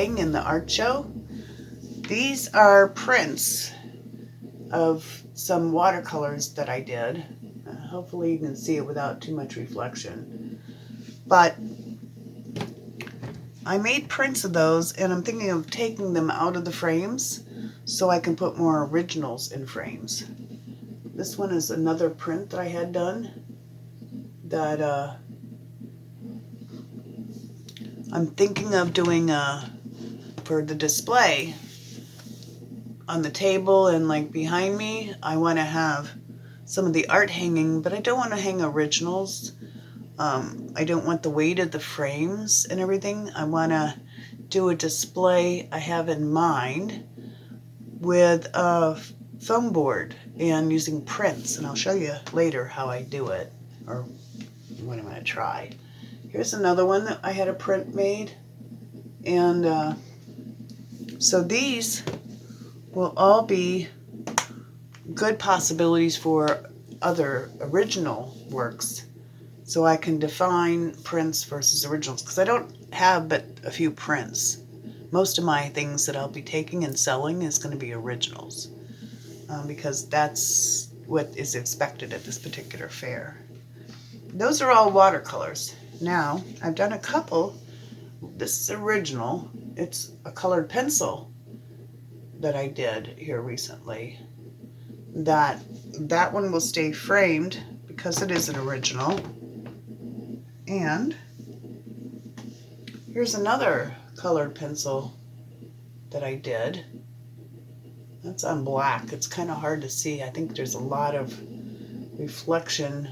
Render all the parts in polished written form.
displaying in the art show. These are prints of some watercolors that I did. Hopefully you can see it without too much reflection. But I made prints of those, and I'm thinking of taking them out of the frames so I can put more originals in frames. This one is another print that I had done that I'm thinking of doing for the display on the table, and like behind me I want to have some of the art hanging, but I don't want to hang originals. I don't want the weight of the frames and everything. I want to do a display I have in mind with a foam board and using prints, and I'll show you later how I do it, or what I'm going to try. Here's another one that I had a print made, and so these will all be good possibilities for other original works, so I can define prints versus originals, because I don't have but a few prints. Most of my things that I'll be taking and selling is going to be originals, because that's what is expected at this particular fair. Those are all watercolors. Now, I've done a couple. This is original. It's a colored pencil that I did here recently. That one will stay framed because it is an original. And here's another colored pencil that I did. That's on black. It's kind of hard to see. I think there's a lot of reflection.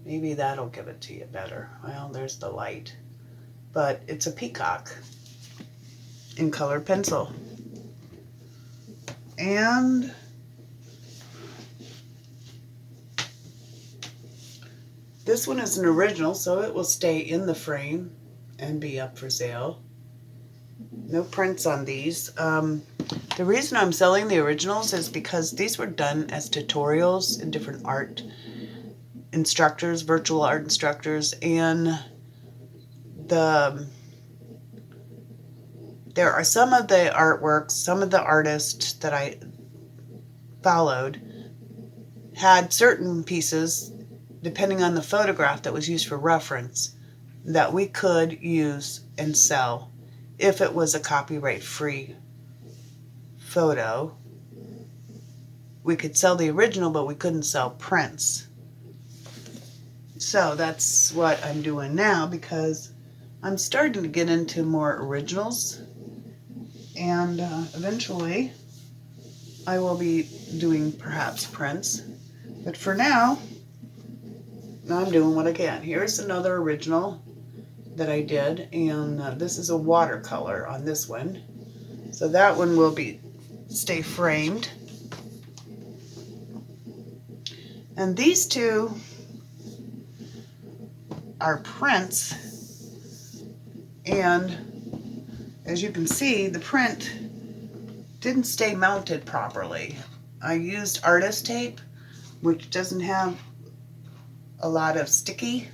Maybe that'll give it to you better. Well, there's the light. But it's a peacock in colored pencil. And this one is an original, so it will stay in the frame and be up for sale. No prints on these. The reason I'm selling the originals is because these were done as tutorials in different art instructors, virtual art instructors, and there are some of the artworks, some of the artists that I followed had certain pieces, depending on the photograph that was used for reference, that we could use and sell if it was a copyright-free photo. We could sell the original, but we couldn't sell prints. So that's what I'm doing now, because I'm starting to get into more originals, and eventually I will be doing perhaps prints. But for now, I'm doing what I can. Here's another original that I did, and this is a watercolor on this one. So that one will stay framed. And these two are prints, and as you can see, the print didn't stay mounted properly. I used artist tape, which doesn't have a lot of sticky,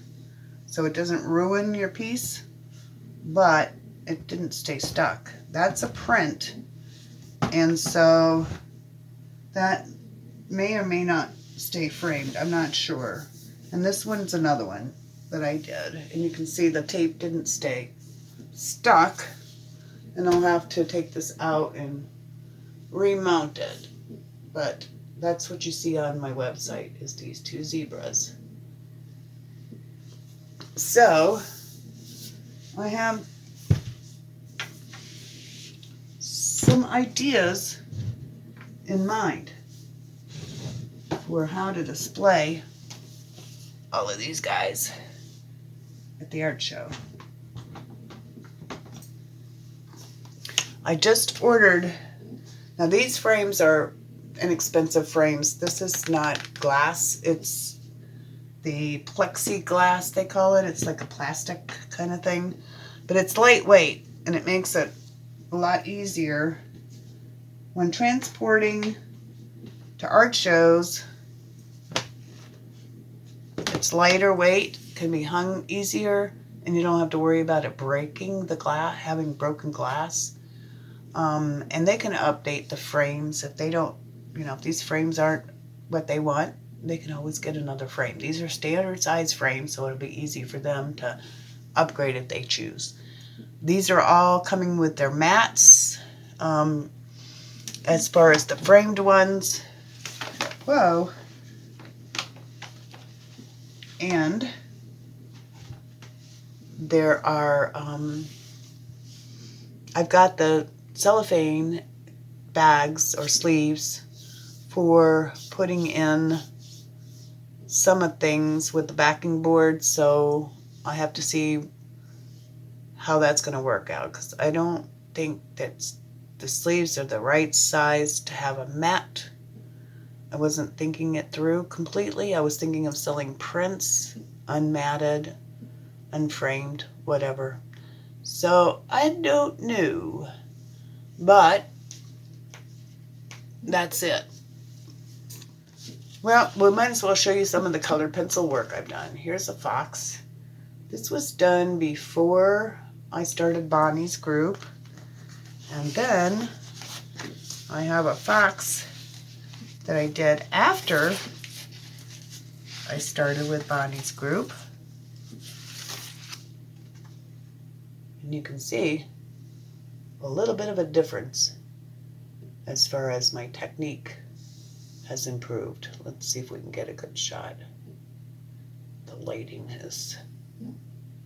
so it doesn't ruin your piece, but it didn't stay stuck. That's a print, and so that may or may not stay framed. I'm not sure. And this one's another one that I did, and you can see the tape didn't stay stuck, and I'll have to take this out and remount it. But that's what you see on my website, is these two zebras. So I have some ideas in mind for how to display all of these guys at the art show. I just ordered, now these frames are inexpensive frames. This is not glass, it's the plexiglass they call it. It's like a plastic kind of thing, but it's lightweight, and it makes it a lot easier when transporting to art shows. It's lighter weight, can be hung easier, and you don't have to worry about it breaking the glass, having broken glass. And they can update the frames if they don't, if these frames aren't what they want, they can always get another frame. These are standard size frames, so it'll be easy for them to upgrade if they choose. These are all coming with their mats. As far as the framed ones, whoa, and there are, I've got the cellophane bags or sleeves for putting in some of things with the backing board, so I have to see how that's going to work out, because I don't think that the sleeves are the right size to have a mat. I wasn't thinking it through completely. I was thinking of selling prints, unmatted, unframed, whatever. So I don't know, but that's it. Well, we might as well show you some of the colored pencil work I've done. Here's a fox. This was done before I started Bonnie's group. And then I have a fox that I did after I started with Bonnie's group. And you can see a little bit of a difference as far as my technique has improved. Let's see if we can get a good shot. The lighting is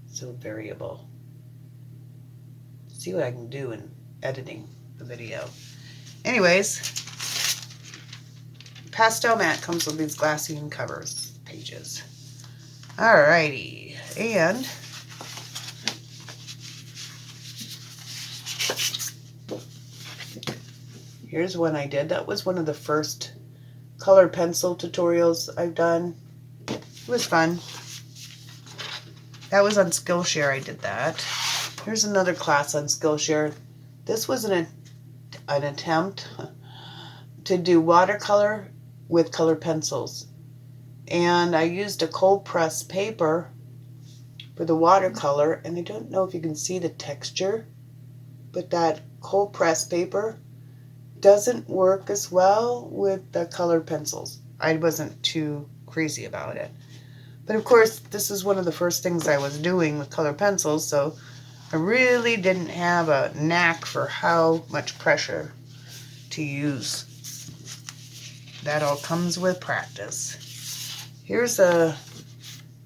so variable. See what I can do in editing the video. Anyways, pastel mat comes with these glassine covers pages. Alrighty, and here's one I did. That was one of the first colored pencil tutorials I've done. It was fun. That was on Skillshare. I did that. Here's another class on Skillshare. This was an attempt to do watercolor with colored pencils. And I used a cold press paper for the watercolor, and I don't know if you can see the texture, but that cold press paper doesn't work as well with the colored pencils. I wasn't too crazy about it. But of course, this is one of the first things I was doing with colored pencils, so I really didn't have a knack for how much pressure to use. That all comes with practice. Here's a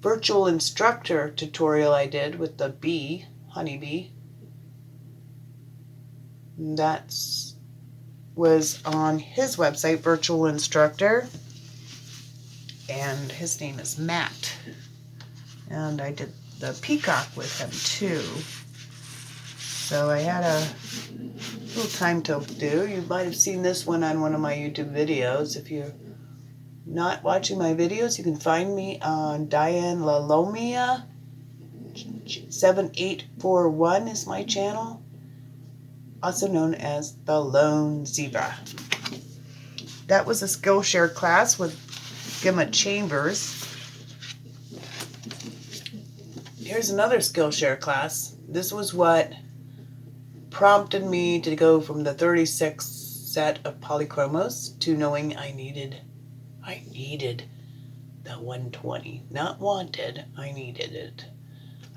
virtual instructor tutorial I did with the bee, honeybee. That's was on his website, Virtual Instructor, and his name is Matt. And I did the peacock with him too. So I had a little time to do. You might have seen this one on one of my YouTube videos. If you're not watching my videos, you can find me on Diane Lalomia 7841 is my channel, also known as the Lone Zebra. That was a Skillshare class with Gemma Chambers. Here's another Skillshare class. This was what prompted me to go from the 36 set of polychromos to knowing I needed the 120. Not wanted, I needed it.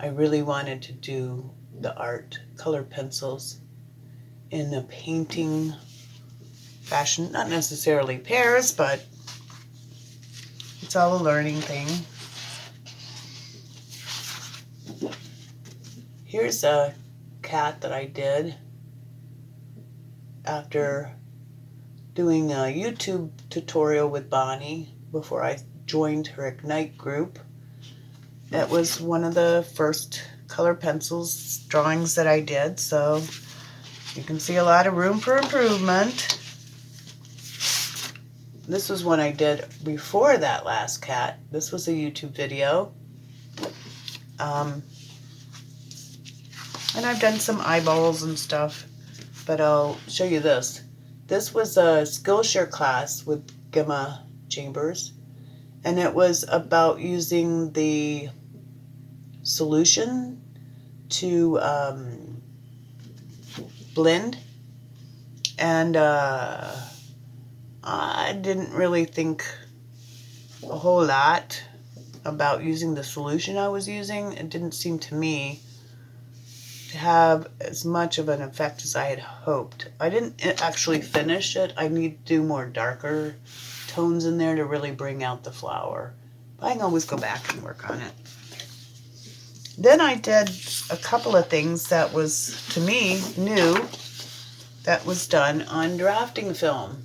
I really wanted to do the art, colored pencils, in a painting fashion. Not necessarily pairs, but it's all a learning thing. Here's a cat that I did after doing a YouTube tutorial with Bonnie before I joined her Ignite group. That was one of the first color pencils drawings that I did, so you can see a lot of room for improvement. This was one I did before that last cat. This was a YouTube video. And I've done some eyeballs and stuff, but I'll show you this. This was a Skillshare class with Gemma Chambers, and it was about using the solution to blend, and I didn't really think a whole lot about using the solution I was using. It didn't seem to me to have as much of an effect as I had hoped. I didn't actually finish it. I need to do more darker tones in there to really bring out the flower. But I can always go back and work on it. Then I did a couple of things that was, to me, new, that was done on drafting film.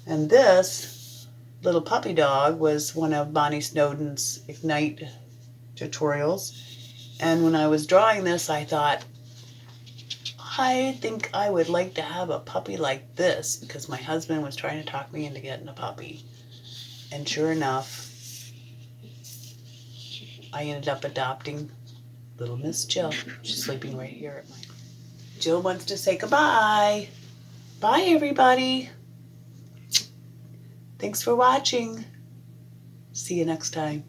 And this little puppy dog was one of Bonnie Snowden's Ignite tutorials. And when I was drawing this, I thought, I think I would like to have a puppy like this, because my husband was trying to talk me into getting a puppy. And sure enough, I ended up adopting little Miss Jill. She's sleeping right here at my... Jill wants to say goodbye. Bye, everybody. Thanks for watching. See you next time.